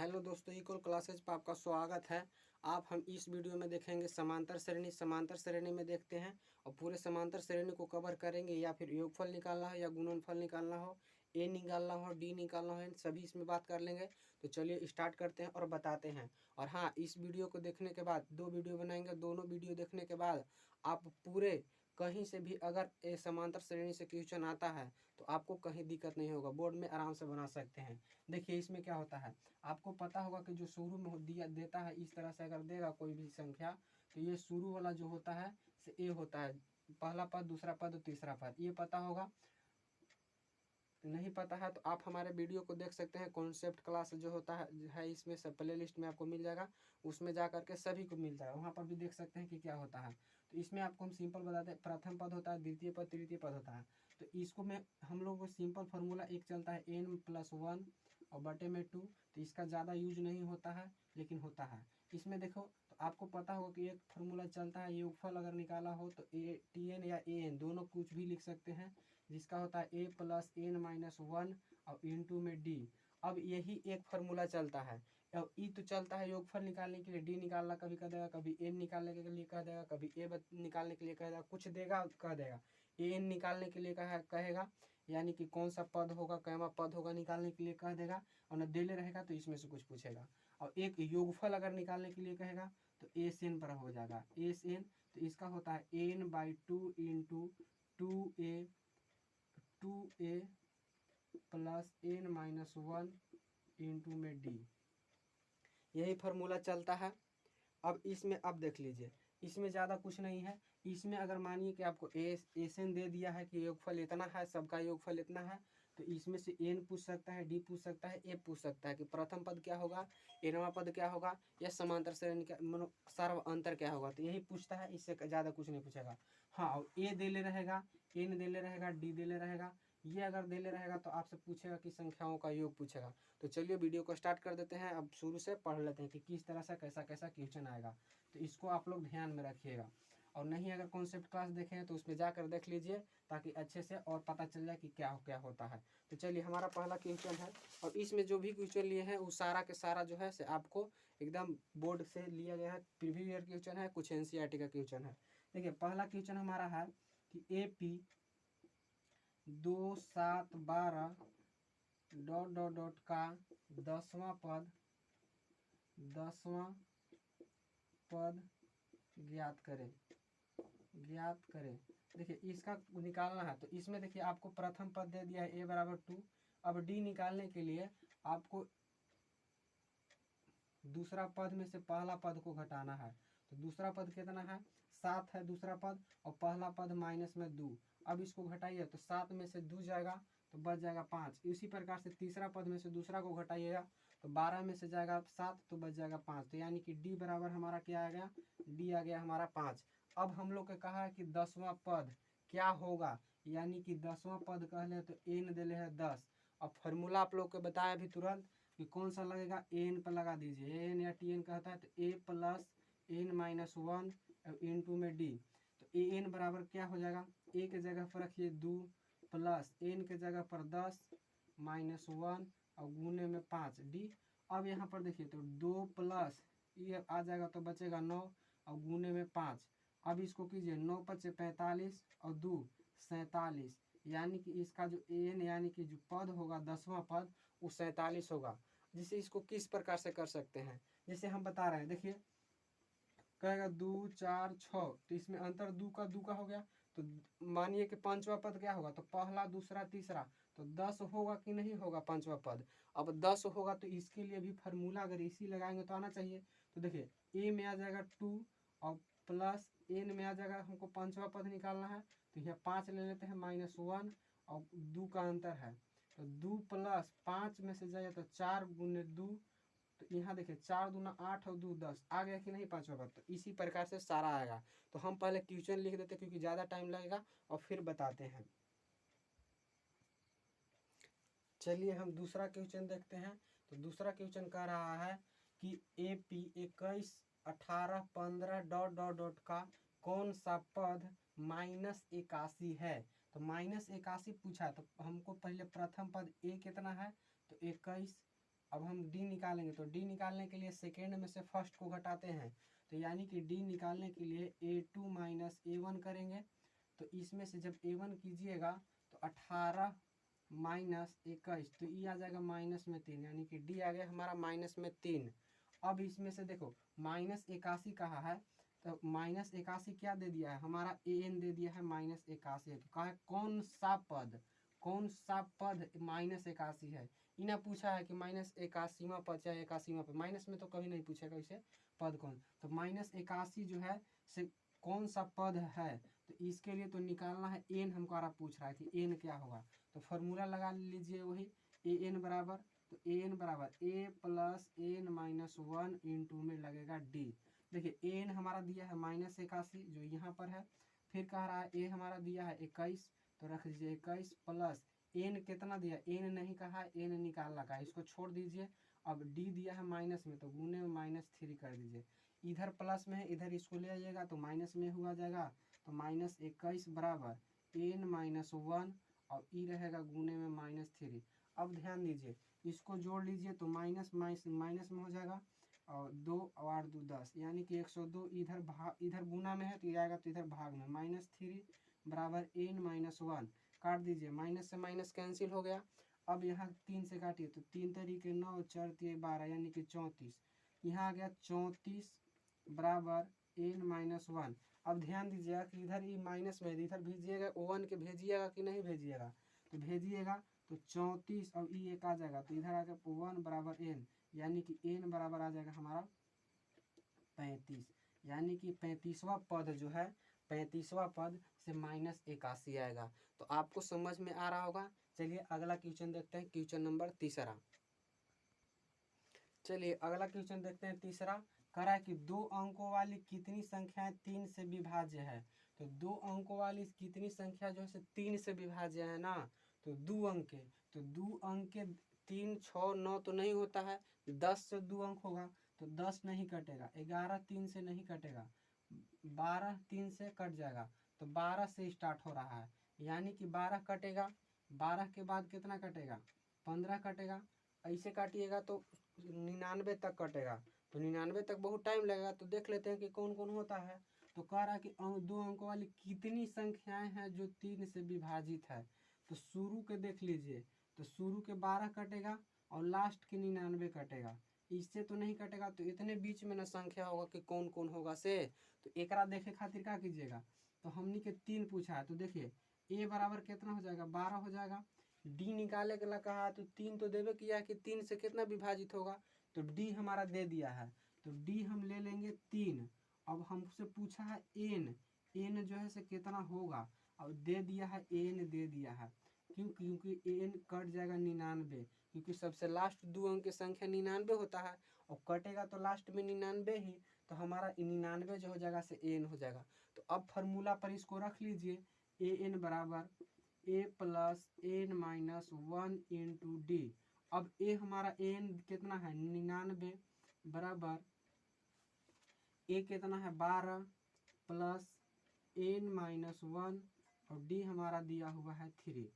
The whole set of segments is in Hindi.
हेलो दोस्तों, इक्वल क्लासेज पर आपका स्वागत है। हम इस वीडियो में देखेंगे समांतर श्रेणी। समांतर श्रेणी में देखते हैं और पूरे समांतर श्रेणी को कवर करेंगे। या फिर योगफल निकालना हो या गुणनफल निकालना हो, ए निकालना हो, डी निकालना हो, इन सभी इसमें बात कर लेंगे। तो चलिए स्टार्ट करते हैं और बताते हैं। और हाँ, इस वीडियो को देखने के बाद 2 वीडियो बनाएंगे। दोनों वीडियो देखने के बाद आप पूरे कहीं से भी अगर ए समांतर श्रेणी से क्वेश्चन आता है तो आपको कहीं दिक्कत नहीं होगा, बोर्ड में आराम से बना सकते हैं। देखिए इसमें क्या होता है, आपको पता होगा कि जो शुरू में दिया देता है इस तरह से अगर देगा कोई भी संख्या, तो ये शुरू वाला जो होता है से ए होता है, पहला पद, दूसरा पद, तीसरा पद, ये पता होगा। नहीं पता है तो आप हमारे वीडियो को देख सकते हैं। कॉन्सेप्ट क्लास जो होता है इसमें सब प्ले लिस्ट में आपको मिल जाएगा, उसमें जा करके सभी को मिल जाएगा, वहाँ पर भी देख सकते हैं कि क्या होता है। तो इसमें आपको हम सिंपल बताते हैं, प्रथम पद होता है, द्वितीय पद, तृतीय पद होता है। तो इसको में हम लोग को सिंपल फार्मूला एक चलता है n+1 और बटे में 2। तो इसका ज़्यादा यूज नहीं होता है लेकिन होता है। इसमें देखो तो आपको पता होगा कि एक फार्मूला चलता है, योगफल अगर निकाला हो तो tn या an दोनों कुछ भी लिख सकते हैं, जिसका होता है a+n-1 और इंटू में डी। अब यही एक फार्मूला चलता है। अब ई तो चलता है योगफल निकालने के लिए, डी निकालना कभी कह देगा, कभी एन निकालने के लिए कह देगा, कभी ए निकालने के लिए कह देगा, कुछ देगा कह देगा। एन निकालने के लिए कहेगा, यानी कि कौन सा पद होगा, कैमा पद होगा, निकालने के लिए कह देगा। और न देले रहेगा तो इसमें से कुछ पूछेगा। और एक योगफल अगर निकालने के लिए कहेगा तो एस एन पर हो जाएगा, एस एन। तो इसका होता है n/2 into 2a plus n-1 into में डी। यही फार्मूला चलता है। अब इसमें अब देख लीजिए, इसमें ज़्यादा कुछ नहीं है। इसमें अगर मानिए कि आपको एस एन दे दिया है कि योगफल इतना है, सबका योगफल इतना है, तो इसमें से एन पूछ सकता है, डी पूछ सकता है, ए पूछ सकता है कि प्रथम पद क्या होगा, एनवा पद क्या होगा, या समांतर श्रेणी का सर्व अंतर क्या होगा। तो यही पूछता है, इससे ज़्यादा कुछ नहीं पूछेगा। हाँ, और ए दे ले रहेगा, एन दे ले रहेगा, डी दे ले रहेगा। ये अगर दे ले रहेगा तो आपसे पूछेगा कि संख्याओं का योग पूछेगा। तो चलिए वीडियो को स्टार्ट कर देते हैं। अब शुरू से पढ़ लेते हैं कि किस तरह से कैसा कैसा क्वेश्चन आएगा। तो इसको आप लोग ध्यान में रखिएगा। और नहीं अगर कॉन्सेप्ट क्लास देखे हैं तो उसमें जाकर देख लीजिए, ताकि अच्छे से और पता चल जाए कि क्या क्या होता है। तो चलिए हमारा पहला क्वेश्चन है, और इसमें जो भी क्वेश्चन लिए हैं वो सारा के सारा जो है से आपको एकदम बोर्ड से लिया गया है। प्रीवियस ईयर क्वेश्चन है, कुछ NCERT का क्वेश्चन है। देखिए पहला क्वेश्चन हमारा है कि AP 2, 7, 12 ... का 10वां पद ज्ञात करें। देखिए इसका निकालना है। तो इसमें देखिए आपको प्रथम पद दे दिया है a = 2। अब डी निकालने के लिए आपको दूसरा पद में से पहला पद को घटाना है। तो दूसरा पद कितना है, 7 है दूसरा पद, और पहला पद -2। अब इसको घटाइए तो 7 में से 2 जाएगा तो बच जाएगा 5। इसी प्रकार से तीसरा पद में से दूसरा को घटाइएगा तो 12 में से जाएगा 7 तो बच जाएगा 5। तो यानी कि डी बराबर हमारा क्या आ गया, डी आ गया हमारा 5। अब हम लोग को कहा है कि 10वां पद क्या होगा, यानी कि 10वां पद कह ले तो एन दे ले है 10। अब फार्मूला आप लोग को बताया भी तुरंत कि कौन सा लगेगा, एन पर लगा दीजिए। एन या टी एन कहता है तो a+n-1 इंटू में डी। तो ए एन बराबर क्या हो जाएगा, ए के जगह पर रखिए 2 प्लस एन के जगह पर 10 -1 और गुने में 5 डी। अब यहाँ पर देखिए तो 2 प्लस ये आ जाएगा तो बचेगा 9 और गुने में 5। अब इसको कीजिए, 9 × 5 = 45 और 2 47, यानी कि इसका जो एन यानी कि जो पद होगा 10वां पद वो 47 होगा। जिसे इसको किस प्रकार से कर सकते हैं, जैसे हम बता रहे हैं। देखिए कहेगा 2, 4, 6, तो इसमें अंतर 2 का हो गया। तो मानिए कि पांचवा पद क्या होगा, तो पहला, दूसरा, तीसरा, तो 10 होगा कि नहीं होगा पांचवा पद। अब 10 होगा तो इसके लिए भी फार्मूला अगर इसी लगाएंगे तो आना चाहिए। तो देखिए ए में आ जाएगा 2 और प्लस एन में आ जाएगा, हमको पांचवा पद निकालना है। तो यह 5 ले लेते हैं -1 और 2 का अंतर है। तो 2 प्लस 5 में से जाएगा तो 4 × 2। तो यहाँ देखिए 4 दूना 8 और 2 10 आ गया कि नहीं पांचवा पद। तो इसी प्रकार से सारा आएगा। तो हम पहले क्वेश्चन लिख देते क्योंकि ज़्यादा टाइम लगेगा और फिर बताते हैं। चलिए हम दूसरा क्वेश्चन देखते हैं। तो दूसरा क्वेश्चन कह रहा है कि AP 21, 18, 15 ... का कौन सा पद -81 है। तो -81 पूछा तो हमको पहले प्रथम पद ए कितना है, तो 21 अब हम डी निकालेंगे, तो डी निकालने के लिए सेकेंड में से फर्स्ट को घटाते हैं, तो यानी कि डी निकालने के लिए A2 माइनस A1 करेंगे। तो इसमें से जब A1 कीजिएगा तो 18 माइनस 21, तो ये आ जाएगा माइनस में 3, यानी कि डी आ गया हमारा माइनस में 3। अब इसमें से देखो माइनस 81 कहा है, तो माइनस 81 क्या दे दिया है हमारा, AN दे दिया है माइनस 81। तो कहा है कौन सा पद माइनस 81 है। इन्हें पूछा है कि माइनस 81वां पद चाहे 81वां पद, माइनस में तो कभी नहीं पूछेगा इसे पद कौन। तो माइनस 81 जो है से कौन सा पद है, तो इसके लिए तो निकालना है एन, हमको पूछ रहा है कि एन क्या होगा। तो फॉर्मूला लगा लीजिए वही AN बराबर, तो AN बराबर A plus N minus 1 into में लगेगा D। देखिए एन हमारा दिया है माइनस 81 जो यहाँ पर है, फिर कह रहा है ए हमारा दिया है 21, तो रख दीजिए 21 प्लस एन कितना दिया, एन नहीं कहा, एन निकालना का, इसको छोड़ दीजिए। अब डी दिया है माइनस में, तो गुने में -3 कर दीजिए। इधर प्लस में है, इधर इसको ले आइएगा तो माइनस में हुआ जाएगा, तो माइनस 21 बराबर एन माइनस 1 और ई रहेगा गुने में -3। अब ध्यान दीजिए इसको जोड़ लीजिए तो माइनस माइनस में हो जाएगा, और 2 और 8 2 10, यानी कि 102 इधर गुना में है तो ये आएगा, तो इधर भाग में -3 बराबर एन माइनस 1। काट दीजिए, माइनस से माइनस कैंसिल हो गया। अब यहाँ 3 से काटिए तो 3 तरीके 9 4 3 12, यानी कि 34। यहाँ आ गया 34 बराबर एन माइनस 1। अब ध्यान दीजिएगा कि इधर ही माइनस में, इधर भेजिएगा 1 के भेजिएगा कि नहीं भेजिएगा, तो भेजिएगा तो 34 और ई एक आ जाएगा, तो इधर आ गया 1 बराबर एन, यानी कि एन बराबर आ जाएगा हमारा 35, यानी कि 35वां पद जो है 35वां पद से -81 आएगा। तो आपको समझ में आ रहा होगा। चलिए अगला क्वेश्चन देखते हैं, क्वेश्चन नंबर तीसरा। चलिए अगला क्वेश्चन देखते हैं तीसरा। कह रहा है कि 2 अंकों वाली कितनी संख्याएं 3 से विभाज्य है। तो 2 अंकों वाली कितनी संख्या जो है 3 से विभाज्य है ना, तो 2 अंक के, तो 2 अंक के 3 6 9 तो नहीं होता है, 10 से 2 अंक होगा तो 10 नहीं कटेगा, 11 3 से नहीं कटेगा, 12 3 से कट जाएगा, तो 12 से स्टार्ट हो रहा है, यानी कि 12 कटेगा, 12 के बाद कितना कटेगा, 15 कटेगा, ऐसे काटिएगा तो 99 तक कटेगा, तो 99 तक बहुत टाइम लगेगा। तो देख लेते हैं कि कौन कौन होता है। तो कह रहा है कि 2 अंकों वाली कितनी संख्याएं हैं जो 3 से विभाजित है। तो शुरू के देख लीजिए, तो शुरू के 12 कटेगा और लास्ट के 99 कटेगा, इससे तो नहीं कटेगा, तो इतने बीच में ना संख्या होगा कि कौन कौन होगा से। तो एकरा देखे खातिर क्या कीजिएगा, तो हमनी के 3 पूछा है, तो देखिए ए बराबर कितना हो जाएगा, 12 हो जाएगा। डी निकाले के लिए कहा तो 3 तो देवे किया है कि 3 से कितना विभाजित होगा, तो डी हमारा दे दिया है, तो डी हम ले लेंगे 3। अब हमसे पूछा है एन, एन जो है से कितना होगा, और दे दिया है एन दे दिया है, क्योंकि एन कट जाएगा 99, क्योंकि सबसे लास्ट 2 अंक की संख्या 99 होता है, और कटेगा तो लास्ट में 99 ही, तो हमारा 99 जो हो जाएगा से एन हो जाएगा। तो अब फार्मूला पर इसको रख लीजिए, ए एन बराबर a plus N minus 1 into d. अब ए हमारा एन कितना है 99 बराबर ए कितना है 12 प्लस एन माइनस 1 और डी हमारा दिया हुआ है 3।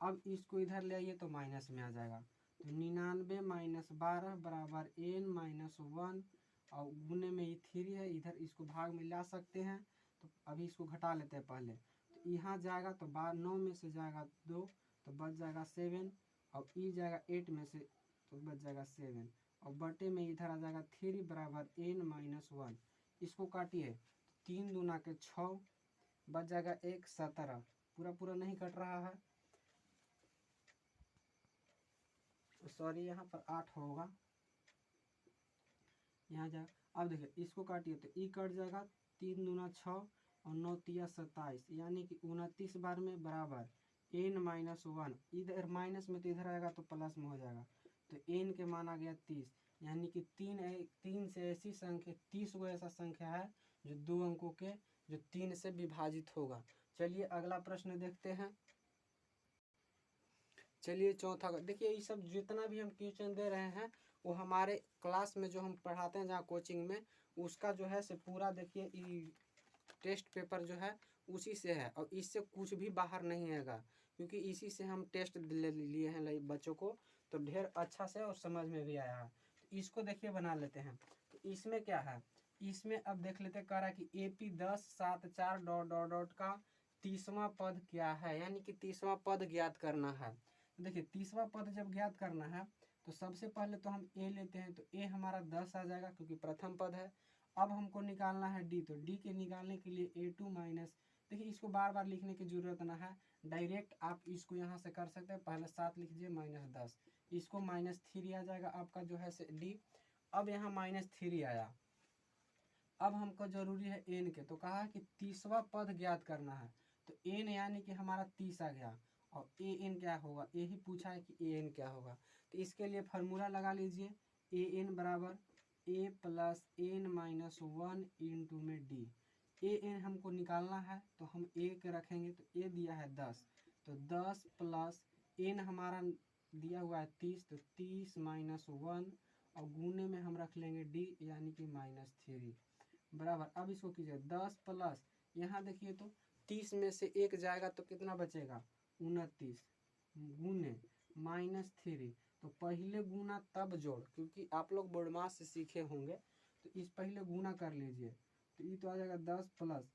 अब इसको इधर ले आइए तो माइनस में आ जाएगा, तो 99 माइनस 12 बराबर एन माइनस 1 और गुने में ये 3 है, इधर इसको भाग में ला सकते हैं। तो अभी इसको घटा लेते हैं पहले, तो यहाँ जाएगा तो 9 में से जाएगा 2 तो बच जाएगा 7, और ई जाएगा 8 में से तो बच जाएगा 7, और बटे में इधर आ जाएगा 3 बराबर एन माइनस 1। इसको काटिए, 3 दूना के 6 बच जाएगा 1 17, पूरा पूरा नहीं कट रहा है, सॉरी यहाँ पर 8 होगा, यहाँ जाएगा। अब देखिए इसको काटिए तो ई कट जाएगा, 3 दूना 6 और 9 तिया 27, यानी कि 29 बार में बराबर एन माइनस 1, इधर माइनस में तो इधर आएगा तो प्लस में हो जाएगा, तो एन के मान आ गया 30, यानी कि 3 से ऐसी संख्या 30 गो ऐसा संख्या है जो 2 अंकों के जो 3 से विभाजित होगा। चलिए अगला प्रश्न देखते हैं। चलिए चौथा, देखिए ये सब जितना भी हम क्वेश्चन दे रहे हैं वो हमारे क्लास में जो हम पढ़ाते हैं जहाँ कोचिंग में, उसका जो है से पूरा देखिए टेस्ट पेपर जो है उसी से है, और इससे कुछ भी बाहर नहीं आएगा, क्योंकि इसी से हम टेस्ट ले लिए हैं बच्चों को। तो ढेर अच्छा से और समझ में भी आया है। तो इसको देखिए बना लेते हैं। तो इसमें क्या है, इसमें अब देख लेते हैं, कह रहा है कि AP 10 7 4 डॉट डॉट डॉट का 30वां पद क्या है, यानी कि 30वां पद ज्ञात करना है। तो देखिए 30वां पद जब ज्ञात करना है तो सबसे पहले तो हम ए लेते हैं, तो ए हमारा 10 आ जाएगा क्योंकि प्रथम पद है। अब हमको निकालना है डी, तो डी के निकालने के लिए A2 माइनस, देखिए इसको बार बार लिखने की जरूरत ना है, डायरेक्ट आप इसको यहाँ से कर सकते हैं। पहले 7 लिख दीजिए -10, इसको -3 आ जाएगा आपका जो है से डी। अब यहाँ -3 आया। अब हमको जरूरी है एन के, तो कहा कि 30वां पद ज्ञात करना है। तो एन यानी कि हमारा 30 आ गया, और ए एन क्या होगा, यही पूछा है कि ए एन क्या होगा। तो इसके लिए फार्मूला लगा लीजिए, ए एन बराबर a plus N minus 1 into में डी। ए एन हमको निकालना है तो हम ए के रखेंगे, तो ए दिया है 10, तो 10 प्लस एन हमारा दिया हुआ है 30, तो 30 माइनस 1 और गुने में हम रख लेंगे डी यानी कि -3 बराबर। अब इसको कीजिए 10 प्लस, यहाँ देखिए तो 30 में से 1 जाएगा तो कितना बचेगा 29 गुने -3। तो पहले गुना तब जोड़, क्योंकि आप लोग बोर्डमास से सीखे होंगे, तो इस पहले गुना कर लीजिए। तो ये तो आ जाएगा 10 प्लस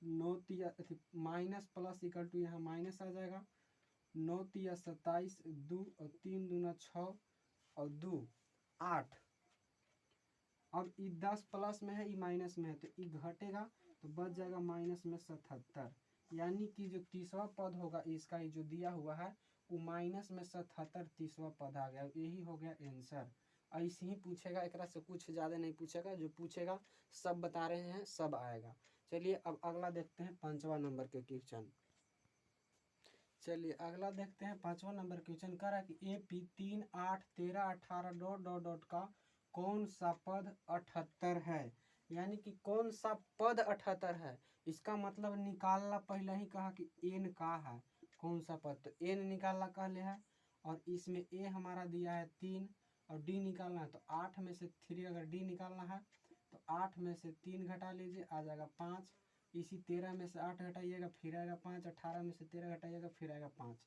9 तिया माइनस प्लस इक्वल टू यहाँ माइनस आ जाएगा, 9 तिया 27 2 और 3 दूना 6 और 2 8। अब ये 10 प्लस में है, ये माइनस में है, तो ये घटेगा तो बच जाएगा माइनस में 77, यानी कि जो 30वां पद होगा इसका ये जो दिया हुआ है वो माइनस में 77 30वां पद आ गया। यही हो गया आंसर। ऐसे ही पूछेगा, एक से कुछ ज़्यादा नहीं पूछेगा, जो पूछेगा सब बता रहे हैं, सब आएगा। चलिए अब अगला देखते हैं 5वां नंबर के क्वेश्चन। चलिए अगला देखते हैं 5वां नंबर क्वेश्चन। कह रहा है कि AP 3 8 13 18 डॉट डॉट डॉट का कौन सा पद 78 है, यानी कि कौन सा पद 78 है। इसका मतलब निकालना, पहले ही कहा कि एन का है कौन सा पद, तो एन निकालना कहले है। और इसमें ए हमारा दिया है 3 और डी निकालना है, तो 8 में से 3 अगर डी निकालना है तो 8 में से 3 घटा लीजिए, आ जाएगा 5। इसी 13 में से 8 घटाइएगा फिर आएगा 5, 18 में से 13 घटाइएगा फिर आएगा 5।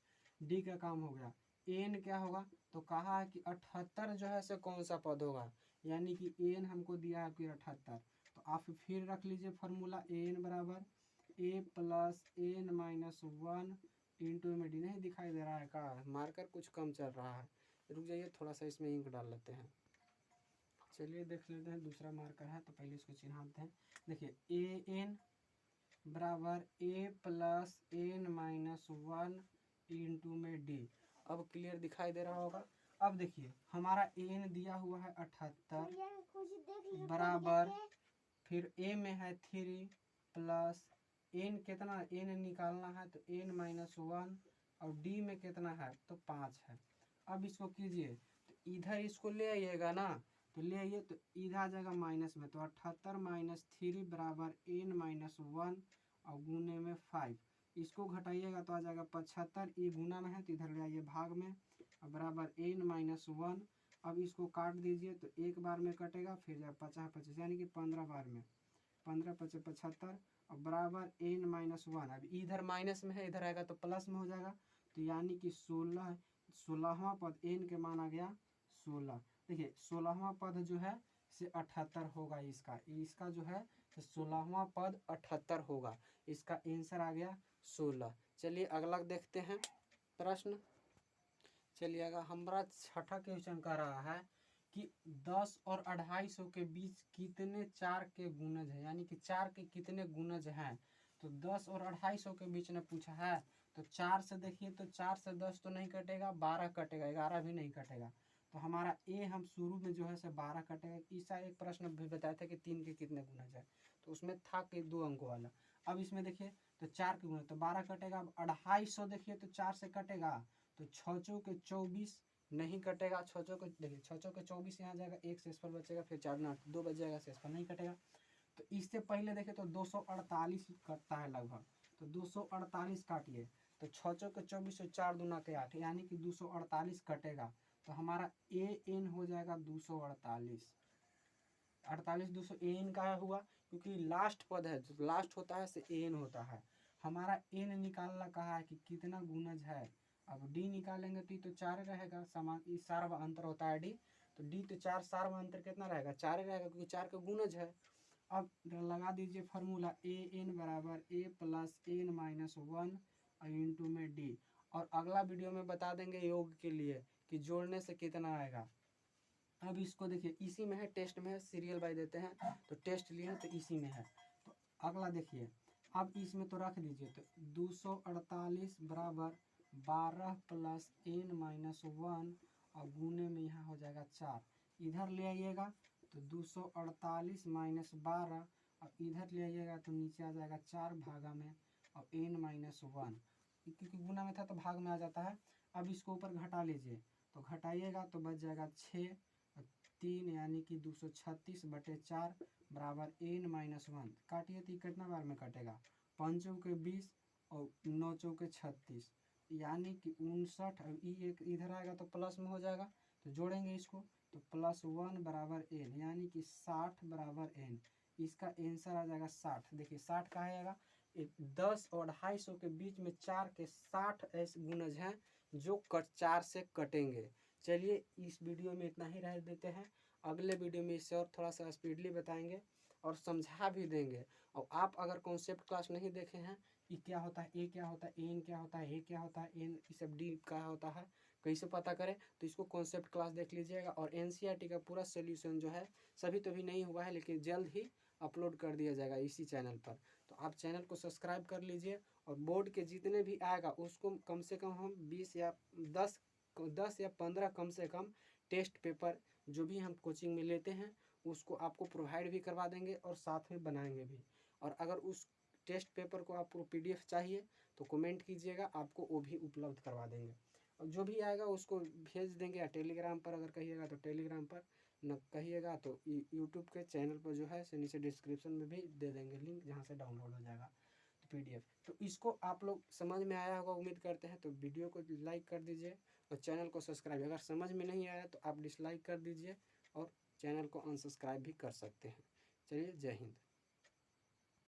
डी का काम हो गया। एन क्या होगा, तो कहा है कि 78 जो है से कौन सा पद होगा, यानी कि एन हमको दिया है फिर 78। तो आप फिर रख लीजिए फार्मूला, एन बराबर a plus N minus 1 into में डी। नहीं दिखाई दे रहा है का, मार्कर कुछ कम चल रहा है, रुक जाइए थोड़ा सा इसमें इंक डाल लेते हैं। चलिए देख लेते हैं, दूसरा मार्कर है तो पहले इसको चिन्हाते हैं। देखिए ए एन बराबर a plus N minus 1 into में डी। अब क्लियर दिखाई दे रहा होगा। अब देखिए हमारा एन दिया हुआ है 78 बराबर, फिर ए में है 3 प्लस एन कितना, एन निकालना है तो एन माइनस 1 और डी में कितना है तो 5 है। अब इसको कीजिए तो इधर इसको ले आइएगा ना, तो ले आइए तो इधर आ जाएगा माइनस में, तो 78 माइनस 3 बराबर एन माइनस 1 और गुने में 5। इसको घटाइएगा तो आ जाएगा 75, ये गुना में है तो इधर ले आइए भाग में, और बराबर एन माइनस 1। अब इसको काट दीजिए तो एक बार में कटेगा, फिर जाए 50 50 यानी कि 15 बार में, 15 5 75 और बराबर एन माइनस 1। अब इधर माइनस में है, इधर आएगा तो प्लस में हो जाएगा, तो यानी कि 16वां पद एन के माना गया 16। देखिए 16वां पद जो है से 78 होगा, इसका जो है 16वां पद 78 होगा, इसका आंसर आ गया 16। चलिए अगला देखते हैं प्रश्न। चलिए अगर हमारा छठा क्वेश्चन कर रहा है कि 10 और 250 के बीच कितने 4 के गुणज है, यानी कि 4 के कितने गुणज हैं। तो 10 और 250 के बीच ने पूछा है, तो 4 से देखिए तो 4 से 10 तो नहीं कटेगा, 12 कटेगा, 11 भी नहीं कटेगा। तो हमारा ए हम शुरू में जो है से 12 कटेगा। ऐसा एक प्रश्न भी बताया था कि 3 के कितने गुणज है, तो उसमें था कि 2 अंकों वाला। अब इसमें देखिए तो 4 के गुणज तो 12 कटेगा। अब 250 देखिए तो 4 से कटेगा, तो 6 चौके 24 नहीं कटेगा। 6 चौके देखिए 6 चौके 24 यहाँ जाएगा, 1 शेषफल बचेगा, फिर 4 8 2 बच जाएगा, शेषफल नहीं कटेगा। तो इससे पहले देखें तो 248 कटता है लगभग, तो 248 काटिए, तो 6 चौके 24 और 4 दूना के 8 यानी कि 248 कटेगा। तो हमारा ए एन हो जाएगा 248। 48 200 ए एन का हुआ, क्योंकि लास्ट पद है, जो लास्ट होता है से ए एन होता है। हमारा एन निकालना कहा है कि कितना गुणज है अब डी निकालेंगे तो ये तो 4 रहेगा, समान ये सार्व अंतर होता है डी, तो डी तो 4 सार्व अंतर कितना रहेगा 4 रहेगा क्योंकि 4 का गुणज है। अब लगा दीजिए फार्मूला ए एन बराबर a plus N minus 1 into में डी। और अगला वीडियो में बता देंगे योग के लिए कि जोड़ने से कितना आएगा। अब इसको देखिए इसी में है, टेस्ट में है, सीरियल बाय देते हैं तो टेस्ट लिए तो इसी में है। तो अगला देखिए अब इसमें तो रख दीजिए, तो 248 बराबर 12 प्लस एन माइनस 1 और गुने में यहाँ हो जाएगा 4, इधर ले आइएगा तो 248 माइनस 12 और इधर ले आइएगा तो नीचे आ जाएगा 4 भागा में और एन माइनस 1, क्योंकि गुना में था तो भाग में आ जाता है। अब इसको ऊपर घटा लीजिए तो घटाइएगा तो बच जाएगा 6 और 3 यानी कि 236/4 बराबर एन माइनस 1। काटिए तो कितना बार में कटेगा, 5 चौके 20 और 9 चौके 36 यानी कि 59। और एक इधर आएगा तो प्लस में हो जाएगा, तो जोड़ेंगे इसको तो +1 बराबर एन यानी कि 60 बराबर एन। इसका आंसर आ जाएगा 60। देखिए 60 का आएगा 10 और 250 के बीच में 4 के 60 ऐसे गुणज हैं जो 4 से कटेंगे। चलिए इस वीडियो में इतना ही रह देते हैं, अगले वीडियो में इससे और थोड़ा सा स्पीडली बताएंगे और समझा भी देंगे। और आप अगर कॉन्सेप्ट क्लास नहीं देखे हैं कि क्या होता है ए क्या होता है एन क्या होता है ए क्या होता है एन ये सब डी क्या होता है कैसे पता करें, तो इसको कॉन्सेप्ट क्लास देख लीजिएगा। और एनसीईआरटी का पूरा सोल्यूशन जो है सभी तो भी नहीं हुआ है लेकिन जल्द ही अपलोड कर दिया जाएगा इसी चैनल पर, तो आप चैनल को सब्सक्राइब कर लीजिए। और बोर्ड के जितने भी आएगा उसको कम से कम हम 20 या 10 या 15 कम से कम टेस्ट पेपर जो भी हम कोचिंग में लेते हैं उसको आपको प्रोवाइड भी करवा देंगे और साथ में बनाएंगे भी। और अगर उस टेस्ट पेपर को आपको पीडीएफ चाहिए तो कमेंट कीजिएगा, आपको वो भी उपलब्ध करवा देंगे। और जो भी आएगा उसको भेज देंगे, या टेलीग्राम पर अगर कहिएगा तो टेलीग्राम पर, न कहिएगा तो यूट्यूब के चैनल पर जो है नीचे डिस्क्रिप्शन में भी दे देंगे लिंक जहाँ से डाउनलोड हो जाएगा पीडीएफ। तो इसको आप लोग समझ में आया होगा उम्मीद करते हैं, तो वीडियो को लाइक कर दीजिए और चैनल को सब्सक्राइब, अगर समझ में नहीं आया तो आप डिसलाइक कर दीजिए और चैनल को अनसब्सक्राइब भी कर सकते हैं। चलिए जय हिंद।